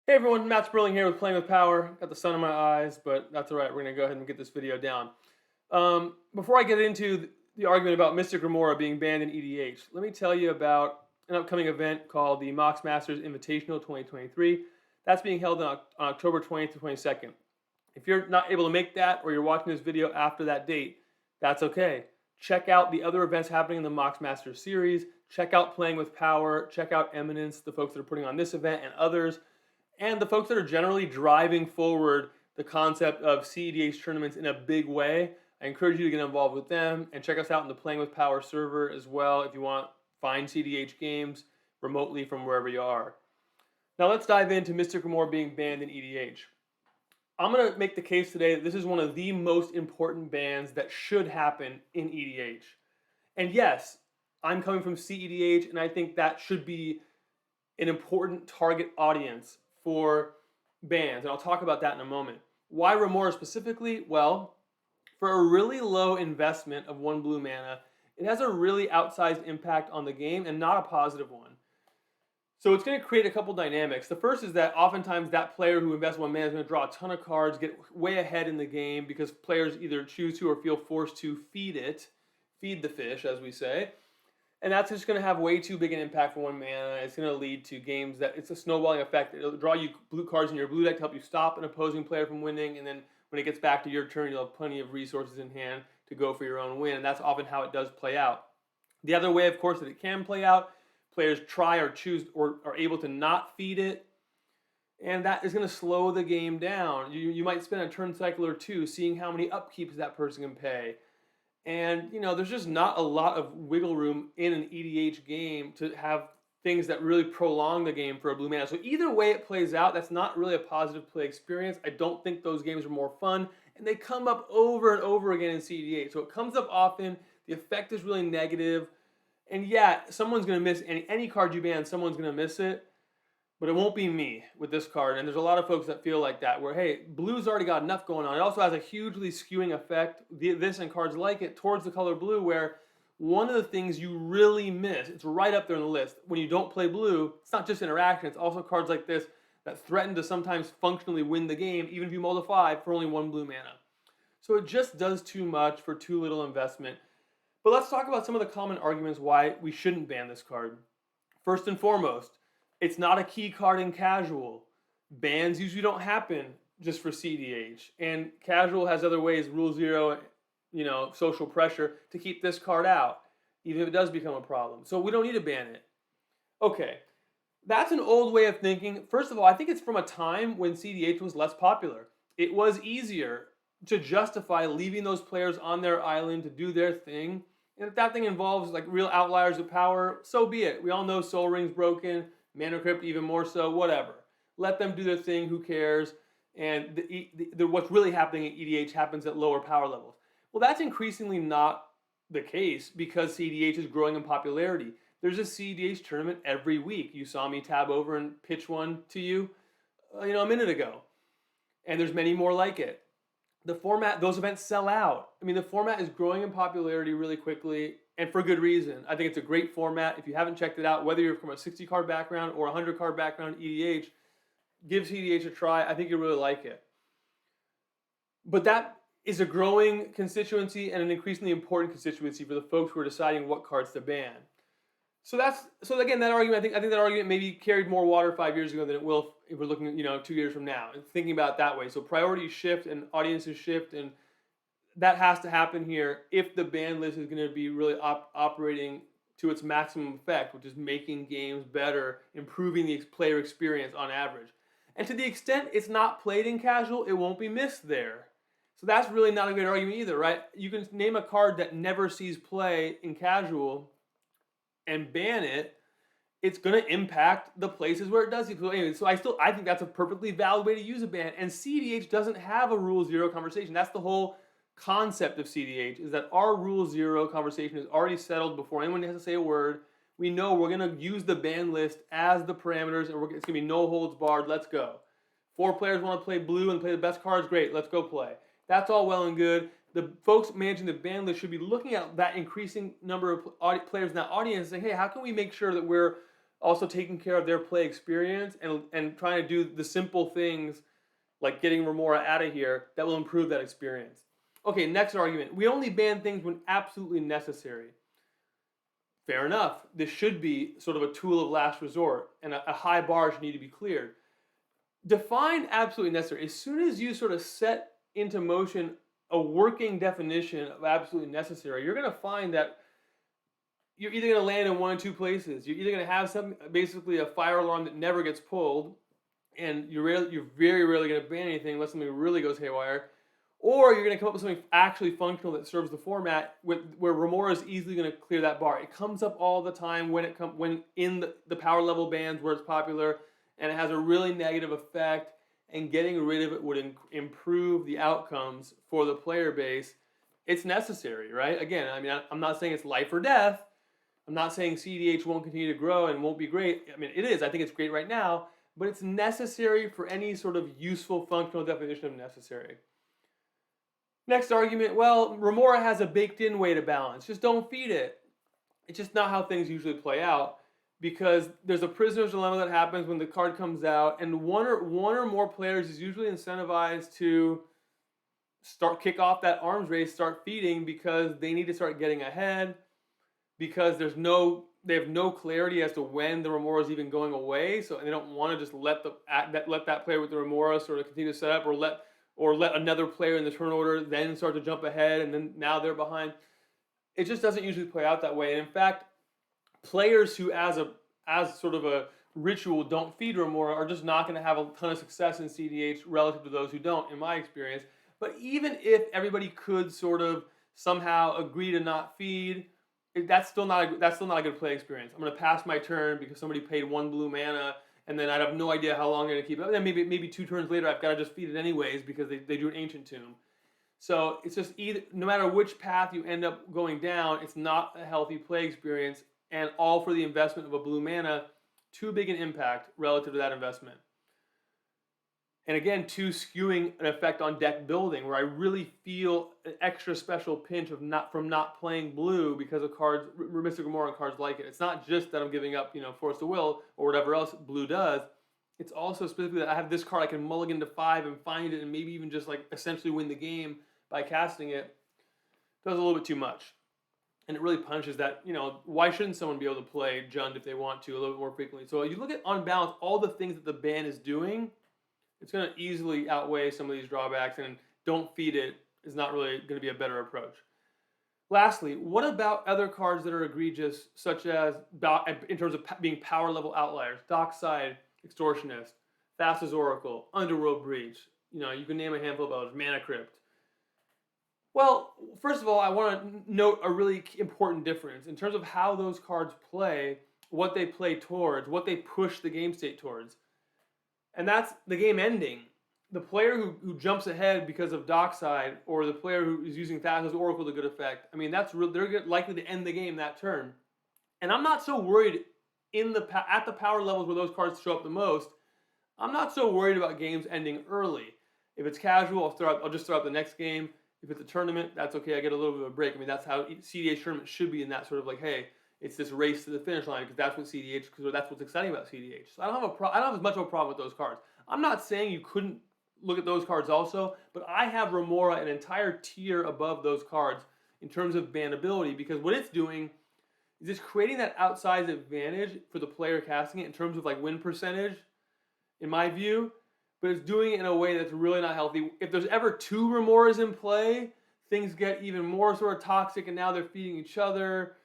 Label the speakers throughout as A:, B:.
A: Hey everyone, Matt Sperling here with Playing with Power. Got the sun in my eyes, but that's all right. We're going to go ahead and get this video down. Before I get into the argument about Mystic Remora being banned in EDH, let me tell you about an upcoming event called the Mox Masters Invitational 2023. That's being held on October 20th to 22nd. If you're not able to make that or you're watching this video after that date, that's okay. Check out the other events happening in the Mox Masters series. Check out Playing with Power. Check out Eminence, the folks that are putting on this event, and others. And the folks that are generally driving forward the concept of CEDH tournaments in a big way. I encourage you to get involved with them and check us out in the Playing with Power server as well if you want to find CEDH games remotely from wherever you are. Now let's dive into Mystic Remore being banned in EDH. I'm going to make the case today that this is one of the most important bans that should happen in EDH. And yes, I'm coming from CEDH, and I think that should be an important target audience for bans, and I'll talk about that in a moment. Why Remora specifically? Well, for a really low investment of 1 blue mana, it has a really outsized impact on the game and not a positive one. So it's going to create a couple dynamics. The first is that oftentimes that player who invests 1 mana is going to draw a ton of cards, get way ahead in the game because players either choose to or feel forced to feed the fish, as we say. And that's just going to have way too big an impact for 1 mana. It's going to lead to games that it's a snowballing effect. It'll draw you blue cards in your blue deck to help you stop an opposing player from winning. And then when it gets back to your turn, you'll have plenty of resources in hand to go for your own win. And that's often how it does play out. The other way, of course, that it can play out, players try or choose or are able to not feed it. And that is going to slow the game down. You might spend a turn cycle or two seeing how many upkeeps that person can pay. And, there's just not a lot of wiggle room in an EDH game to have things that really prolong the game for a blue mana. So either way it plays out, that's not really a positive play experience. I don't think those games are more fun. And they come up over and over again in CEDH. So it comes up often. The effect is really negative. And yeah, someone's going to miss any card you ban, someone's going to miss it. But it won't be me with this card. And there's a lot of folks that feel like that, where, hey, blue's already got enough going on. It also has a hugely skewing effect, this and cards like it, towards the color blue, where one of the things you really miss, it's right up there on the list, when you don't play blue, it's not just interaction, it's also cards like this that threaten to sometimes functionally win the game, even if you mull to 5 for only 1 blue mana. So it just does too much for too little investment. But let's talk about some of the common arguments why we shouldn't ban this card. First and foremost, it's not a key card in casual. Bans usually don't happen just for CDH. And casual has other ways, rule 0, social pressure, to keep this card out, even if it does become a problem. So we don't need to ban it. Okay, that's an old way of thinking. First of all, I think it's from a time when CDH was less popular. It was easier to justify leaving those players on their island to do their thing. And if that thing involves like real outliers of power, so be it. We all know Soul Ring's broken. Mana Crypt even more so, whatever. Let them do their thing, who cares? And what's really happening in EDH happens at lower power levels. Well, that's increasingly not the case because CEDH is growing in popularity. There's a CEDH tournament every week. You saw me tab over and pitch one to you, a minute ago. And there's many more like it. The format, those events sell out. I mean, the format is growing in popularity really quickly, and for good reason. I think it's a great format. If you haven't checked it out, whether you're from a 60-card background or a 100-card background in EDH, give CEDH a try. I think you'll really like it. But that is a growing constituency and an increasingly important constituency for the folks who are deciding what cards to ban. So again, that argument, I think that argument maybe carried more water 5 years ago than it will if we're looking, 2 years from now, and thinking about it that way. So priorities shift and audiences shift, and that has to happen here if the ban list is going to be really operating to its maximum effect, which is making games better, improving the player experience on average. And to the extent it's not played in casual, it won't be missed there. So that's really not a good argument either, right? You can name a card that never sees play in casual and ban it, it's going to impact the places where it does. So anyway, I think that's a perfectly valid way to use a ban. And CDH doesn't have a rule 0 conversation. That's the whole concept of CDH, is that our rule 0 conversation is already settled before anyone has to say a word. We know we're going to use the ban list as the parameters, and it's going to be no holds barred. Let's go. 4 players want to play blue and play the best cards. Great, let's go play. That's all well and good. The folks managing the ban list should be looking at that increasing number of players in that audience and saying, hey, how can we make sure that we're also taking care of their play experience and trying to do the simple things like getting Remora out of here that will improve that experience. Okay, next argument. We only ban things when absolutely necessary. Fair enough. This should be sort of a tool of last resort, and a high bar should need to be cleared. Define absolutely necessary. As soon as you sort of set into motion a working definition of absolutely necessary, you're going to find that you're either going to land in one or two places. You're either going to have something, basically a fire alarm that never gets pulled, and you're very rarely going to ban anything unless something really goes haywire, or you're going to come up with something actually functional that serves the format where Remora is easily going to clear that bar. It comes up all the time when in the power level bands where it's popular, and it has a really negative effect, and getting rid of it would improve the outcomes for the player base. It's necessary, right? Again, I mean, I'm not saying it's life or death. I'm not saying CEDH won't continue to grow and won't be great. I mean, it is. I think it's great right now, but it's necessary for any sort of useful functional definition of necessary. Next argument, well, Remora has a baked-in way to balance. Just don't feed it. It's just not how things usually play out, because there's a prisoner's dilemma that happens when the card comes out, and one or more players is usually incentivized to kick off that arms race, start feeding, because they need to start getting ahead, because they have no clarity as to when the Remora is even going away, so they don't want to just let that player with the Remora sort of continue to set up, or let another player in the turn order then start to jump ahead, and then now they're behind. It just doesn't usually play out that way. And in fact, players who, as sort of a ritual, don't feed Remora are just not going to have a ton of success in CDH relative to those who don't, in my experience. But even if everybody could sort of somehow agree to not feed, that's still not a good play experience. I'm going to pass my turn because somebody paid 1 blue mana, and then I'd have no idea how long they're going to keep it. And then maybe 2 turns later, I've got to just feed it anyways because they do an Ancient Tomb. So it's just no matter which path you end up going down, it's not a healthy play experience, and all for the investment of a blue mana. Too big an impact relative to that investment. And again, too skewing an effect on deck building, where I really feel an extra special pinch from not playing blue because of cards, Mystic Remora and cards like it. It's not just that I'm giving up, Force of Will or whatever else blue does. It's also specifically that I have this card I can mulligan to 5 and find it, and maybe even just like essentially win the game by casting it. Does a little bit too much. And it really punishes that, why shouldn't someone be able to play Jund if they want to a little bit more frequently? So you look at, on balance, all the things that the ban is doing, it's going to easily outweigh some of these drawbacks, and don't feed it is not really going to be a better approach. Lastly, what about other cards that are egregious, such as, in terms of being power level outliers? Dockside Extortionist, Fast as Oracle, Underworld Breach. You can name a handful of others. Mana Crypt. Well, first of all, I want to note a really important difference in terms of how those cards play, what they play towards, what they push the game state towards. And that's the game ending. The player who jumps ahead because of Dockside, or the player who is using Fast as Oracle to good effect, they're likely to end the game that turn. And I'm not so worried at the power levels where those cards show up the most. I'm not so worried about games ending early. If it's casual, I'll just throw out the next game. If it's a tournament, that's okay. I get a little bit of a break. That's how CDH tournament should be, in that sort of like, hey, it's this race to the finish line, because that's what's exciting about CDH. So I don't have as much of a problem with those cards. I'm not saying you couldn't look at those cards also, but I have Remora an entire tier above those cards in terms of bannability, because what it's doing is it's creating that outsized advantage for the player casting it in terms of like win percentage, in my view. But it's doing it in a way that's really not healthy. If there's ever 2 Remoras in play, things get even more sort of toxic, and now they're feeding each other.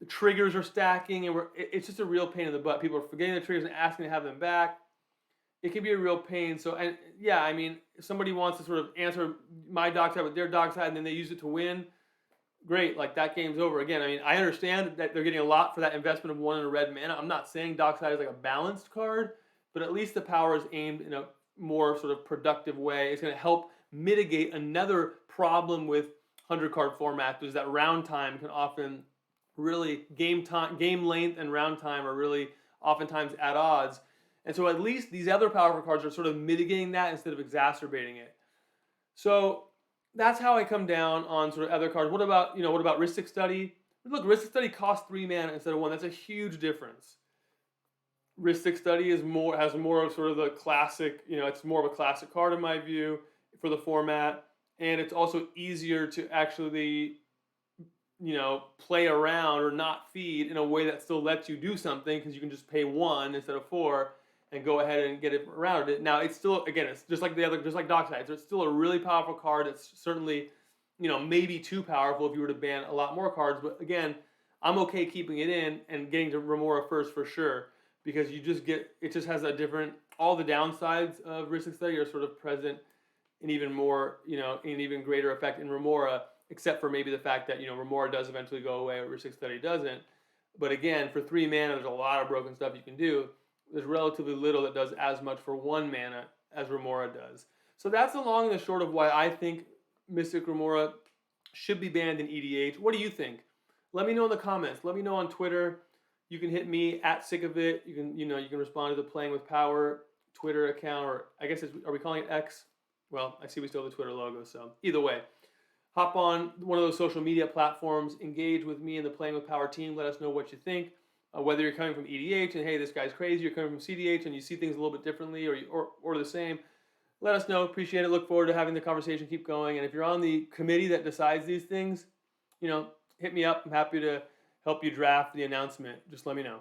A: The triggers are stacking, and it's just a real pain in the butt. People are forgetting the triggers and asking to have them back. It can be a real pain. So, and yeah, if somebody wants to sort of answer my Dockside with their Dockside, and then they use it to win, great, like that game's over. Again, I understand that they're getting a lot for that investment of 1 in a red mana. I'm not saying Dockside is like a balanced card, but at least the power is aimed in a more sort of productive way. It's going to help mitigate another problem with 100-card formats, is that round time can often really, game length and round time are really oftentimes at odds. And so at least these other powerful cards are sort of mitigating that instead of exacerbating it. So that's how I come down on sort of other cards. What about Rhystic Study? Look, Rhystic Study costs 3 mana instead of 1. That's a huge difference. Ristic Study has more of sort of the classic, it's more of a classic card in my view for the format, and it's also easier to actually play around or not feed in a way that still lets you do something because you can just pay 1 instead of 4 and go ahead and get it around it. Now it's still, again, it's just like just like Dockside. So it's still a really powerful card. It's certainly, maybe too powerful if you were to ban a lot more cards. But again, I'm okay keeping it in and getting to Remora first for sure because it just has a different, all the downsides of Ristic Study are sort of present in even more, in even greater effect in Remora, except for maybe the fact that, Remora does eventually go away, where Ristic Study doesn't. But again, for 3 mana, there's a lot of broken stuff you can do. There's relatively little that does as much for 1 mana as Remora does. So that's the long and the short of why I think Mystic Remora should be banned in EDH. What do you think? Let me know in the comments. Let me know on Twitter. You can hit me at Sick of It. You can respond to the Playing with Power Twitter account, or I guess are we calling it X? Well, I see we still have the Twitter logo, so either way. Hop on one of those social media platforms, engage with me and the Playing with Power team. Let us know what you think. Whether you're coming from EDH and, hey, this guy's crazy, you're coming from CDH and you see things a little bit differently or the same, let us know. Appreciate it. Look forward to having the conversation keep going. And if you're on the committee that decides these things, hit me up. I'm happy to help you draft the announcement. Just let me know.